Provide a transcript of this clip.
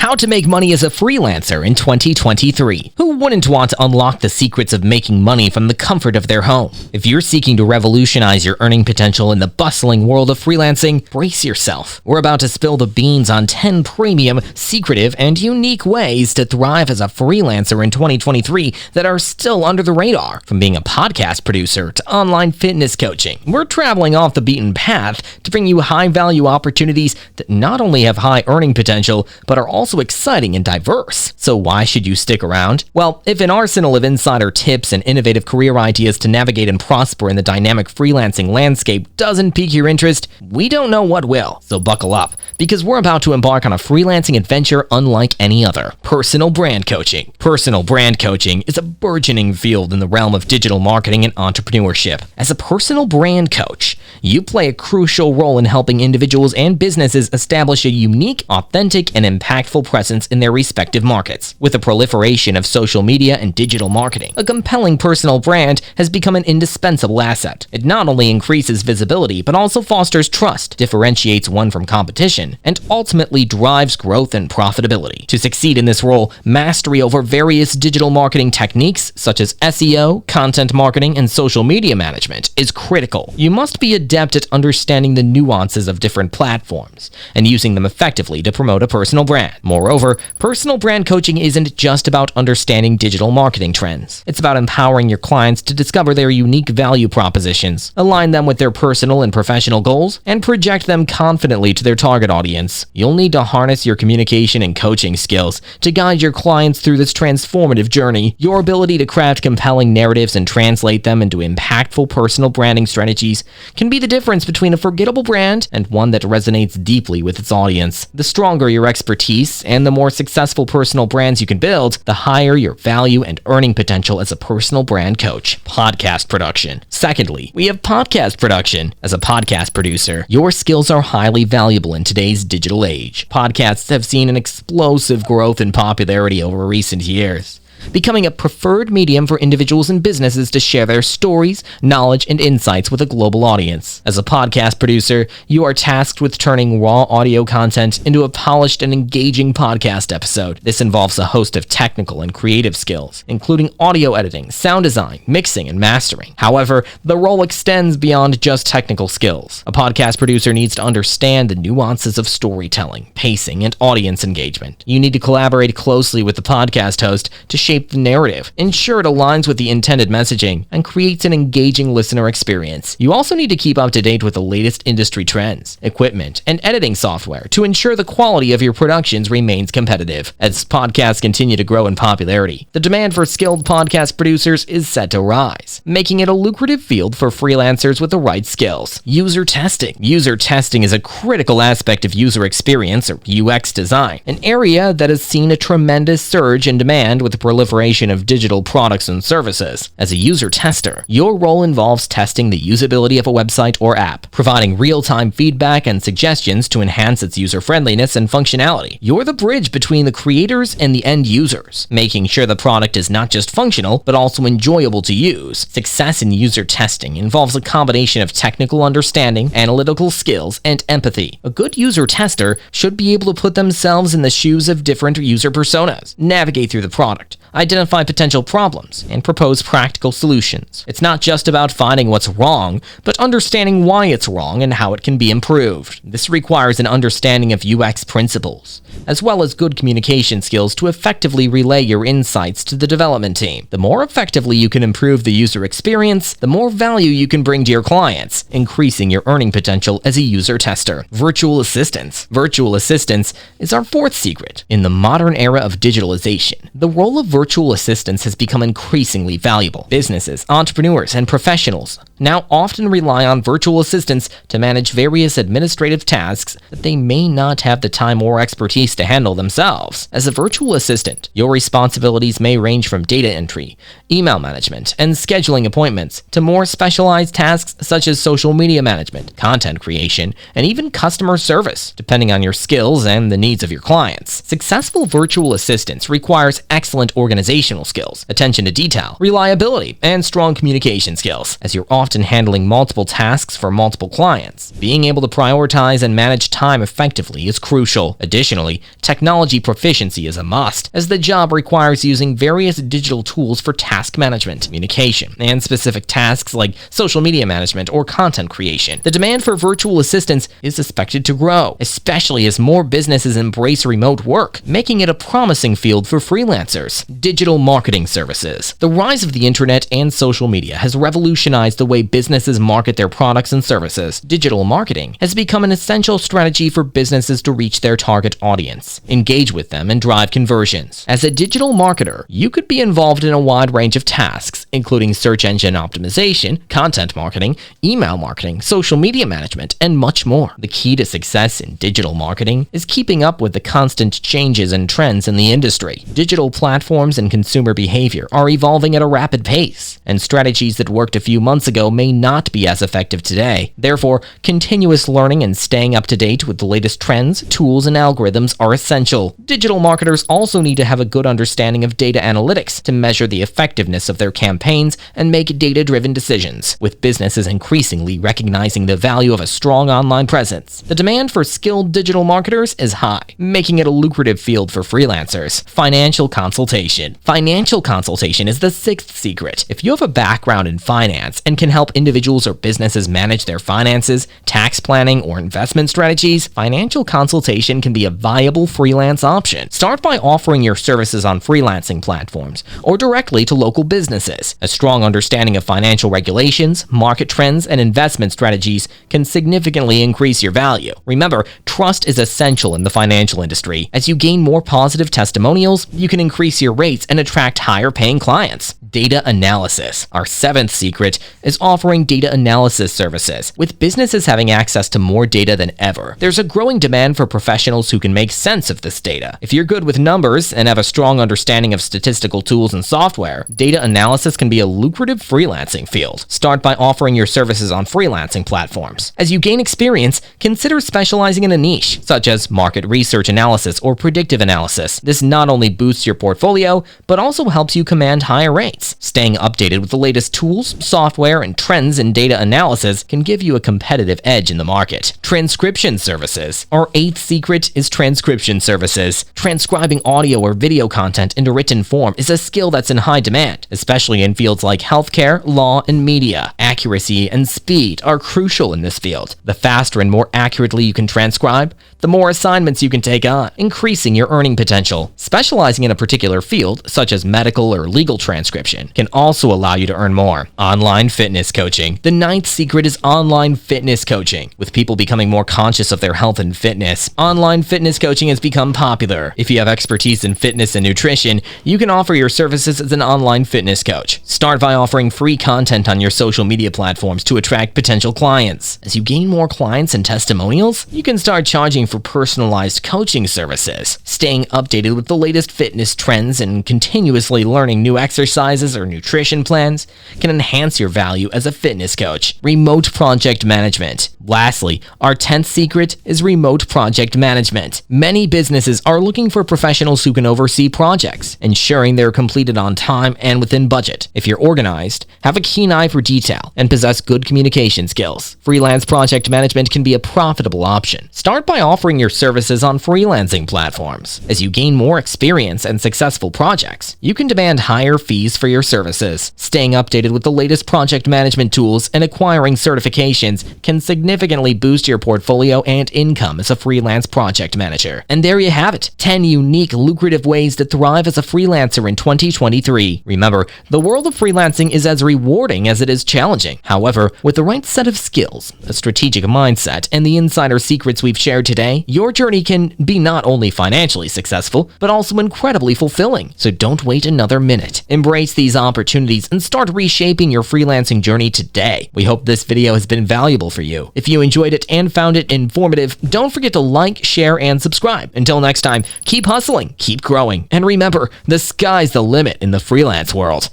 How to make money as a freelancer in 2023. Who wouldn't want to unlock the secrets of making money from the comfort of their home? If you're seeking to revolutionize your earning potential in the bustling world of freelancing, brace yourself. We're about to spill the beans on 10 premium, secretive, and unique ways to thrive as a freelancer in 2023 that are still under the radar. From being a podcast producer to online fitness coaching, we're traveling off the beaten path to bring you high-value opportunities that not only have high earning potential, but are also exciting and diverse. So why should you stick around? Well, if an arsenal of insider tips and innovative career ideas to navigate and prosper in the dynamic freelancing landscape doesn't pique your interest, we don't know what will. So buckle up, because we're about to embark on a freelancing adventure unlike any other. Personal brand coaching. Personal brand coaching is a burgeoning field in the realm of digital marketing and entrepreneurship. As a personal brand coach, you play a crucial role in helping individuals and businesses establish a unique, authentic, and impactful presence in their respective markets. With the proliferation of social media and digital marketing, a compelling personal brand has become an indispensable asset. It not only increases visibility, but also fosters trust, differentiates one from competition, and ultimately drives growth and profitability. To succeed in this role, mastery over various digital marketing techniques such as SEO, content marketing, and social media management is critical. You must be adept at understanding the nuances of different platforms and using them effectively to promote a personal brand. Moreover, personal brand coaching isn't just about understanding digital marketing trends. It's about empowering your clients to discover their unique value propositions, align them with their personal and professional goals, and project them confidently to their target audience. You'll need to harness your communication and coaching skills to guide your clients through this transformative journey. Your ability to craft compelling narratives and translate them into impactful personal branding strategies can be the difference between a forgettable brand and one that resonates deeply with its audience. The stronger your expertise and the more successful personal brands you can build, the higher your value and earning potential as a personal brand coach. Podcast production. Secondly, we have podcast production. As a podcast producer, your skills are highly valuable in today's digital age. Podcasts have seen an explosive growth in popularity over recent years, becoming a preferred medium for individuals and businesses to share their stories, knowledge, and insights with a global audience. As a podcast producer, you are tasked with turning raw audio content into a polished and engaging podcast episode. This involves a host of technical and creative skills, including audio editing, sound design, mixing, and mastering. However, the role extends beyond just technical skills. A podcast producer needs to understand the nuances of storytelling, pacing, and audience engagement. You need to collaborate closely with the podcast host to shape the narrative, ensure it aligns with the intended messaging, and creates an engaging listener experience. You also need to keep up to date with the latest industry trends, equipment, and editing software to ensure the quality of your productions remains competitive. As podcasts continue to grow in popularity, the demand for skilled podcast producers is set to rise, making it a lucrative field for freelancers with the right skills. User testing. User testing is a critical aspect of user experience or UX design, an area that has seen a tremendous surge in demand with the proliferation of digital products and services. As a user tester, your role involves testing the usability of a website or app, providing real-time feedback and suggestions to enhance its user-friendliness and functionality. You're the bridge between the creators and the end users, making sure the product is not just functional, but also enjoyable to use. Success in user testing involves a combination of technical understanding, analytical skills, and empathy. A good user tester should be able to put themselves in the shoes of different user personas, navigate through the product, identify potential problems, and propose practical solutions. It's not just about finding what's wrong, but understanding why it's wrong and how it can be improved. This requires an understanding of UX principles, as well as good communication skills to effectively relay your insights to the development team. The more effectively you can improve the user experience, the more value you can bring to your clients, increasing your earning potential as a user tester. Virtual assistants. Virtual assistants is our fourth secret. In the modern era of digitalization, the role of virtual assistants has become increasingly valuable. Businesses, entrepreneurs, and professionals now often rely on virtual assistants to manage various administrative tasks that they may not have the time or expertise to handle themselves. As a virtual assistant, your responsibilities may range from data entry, email management, and scheduling appointments to more specialized tasks such as social media management, content creation, and even customer service, depending on your skills and the needs of your clients. Successful virtual assistants requires excellent organizational skills, attention to detail, reliability, and strong communication skills. As your often handling multiple tasks for multiple clients. Being able to prioritize and manage time effectively is crucial. Additionally, technology proficiency is a must, as the job requires using various digital tools for task management, communication, and specific tasks like social media management or content creation. The demand for virtual assistants is expected to grow, especially as more businesses embrace remote work, making it a promising field for freelancers. Digital marketing services. The rise of the internet and social media has revolutionized the way businesses market their products and services. Digital marketing has become an essential strategy for businesses to reach their target audience, engage with them, and drive conversions. As a digital marketer, you could be involved in a wide range of tasks, including search engine optimization, content marketing, email marketing, social media management, and much more. The key to success in digital marketing is keeping up with the constant changes and trends in the industry. Digital platforms and consumer behavior are evolving at a rapid pace, and strategies that worked a few months ago may not be as effective today. Therefore, continuous learning and staying up to date with the latest trends, tools, and algorithms are essential. Digital marketers also need to have a good understanding of data analytics to measure the effectiveness of their campaigns and make data-driven decisions. With businesses increasingly recognizing the value of a strong online presence, the demand for skilled digital marketers is high, making it a lucrative field for freelancers. Financial consultation. Financial consultation is the sixth secret. If you have a background in finance and can help individuals or businesses manage their finances, tax planning, or investment strategies, financial consultation can be a viable freelance option. Start by offering your services on freelancing platforms or directly to local businesses. A strong understanding of financial regulations, market trends, and investment strategies can significantly increase your value. Remember, trust is essential in the financial industry. As you gain more positive testimonials, you can increase your rates and attract higher-paying clients. Data analysis. Our seventh secret is offering data analysis services. With businesses having access to more data than ever, there's a growing demand for professionals who can make sense of this data. If you're good with numbers and have a strong understanding of statistical tools and software, data analysis can be a lucrative freelancing field. Start by offering your services on freelancing platforms. As you gain experience, consider specializing in a niche, such as market research analysis or predictive analysis. This not only boosts your portfolio, but also helps you command higher rates. Staying updated with the latest tools, software, and trends in data analysis can give you a competitive edge in the market. Transcription services. Our eighth secret is transcription services. Transcribing audio or video content into written form is a skill that's in high demand, especially in fields like healthcare, law, and media. Accuracy and speed are crucial in this field. The faster and more accurately you can transcribe, the more assignments you can take on, increasing your earning potential. Specializing in a particular field, such as medical or legal transcription, can also allow you to earn more. Online fitness coaching. The ninth secret is online fitness coaching. With people becoming more conscious of their health and fitness, online fitness coaching has become popular. If you have expertise in fitness and nutrition, you can offer your services as an online fitness coach. Start by offering free content on your social media platforms to attract potential clients. As you gain more clients and testimonials, you can start charging for personalized coaching services. Staying updated with the latest fitness trends and continuously learning new exercises or nutrition plans can enhance your value as a fitness coach. Remote project management. Lastly, our 10th secret is remote project management. Many businesses are looking for professionals who can oversee projects, ensuring they're completed on time and within budget. If you're organized, have a keen eye for detail, and possess good communication skills, freelance project management can be a profitable option. Start by offering your services on freelancing platforms. As you gain more experience and successful projects, you can demand higher fees for your services. Staying updated with the latest project management tools and acquiring certifications can significantly boost your portfolio and income as a freelance project manager. And there you have it, 10 unique, lucrative ways to thrive as a freelancer in 2023. Remember, the world of freelancing is as rewarding as it is challenging. However, with the right set of skills, a strategic mindset, and the insider secrets we've shared today, your journey can be not only financially successful, but also incredibly fulfilling. So don't wait another minute. Embrace these opportunities and start reshaping your freelancing journey today. We hope this video has been valuable for you. If you enjoyed it and found it informative, don't forget to like, share, and subscribe. Until next time, keep hustling, keep growing, and remember, the sky's the limit in the freelance world.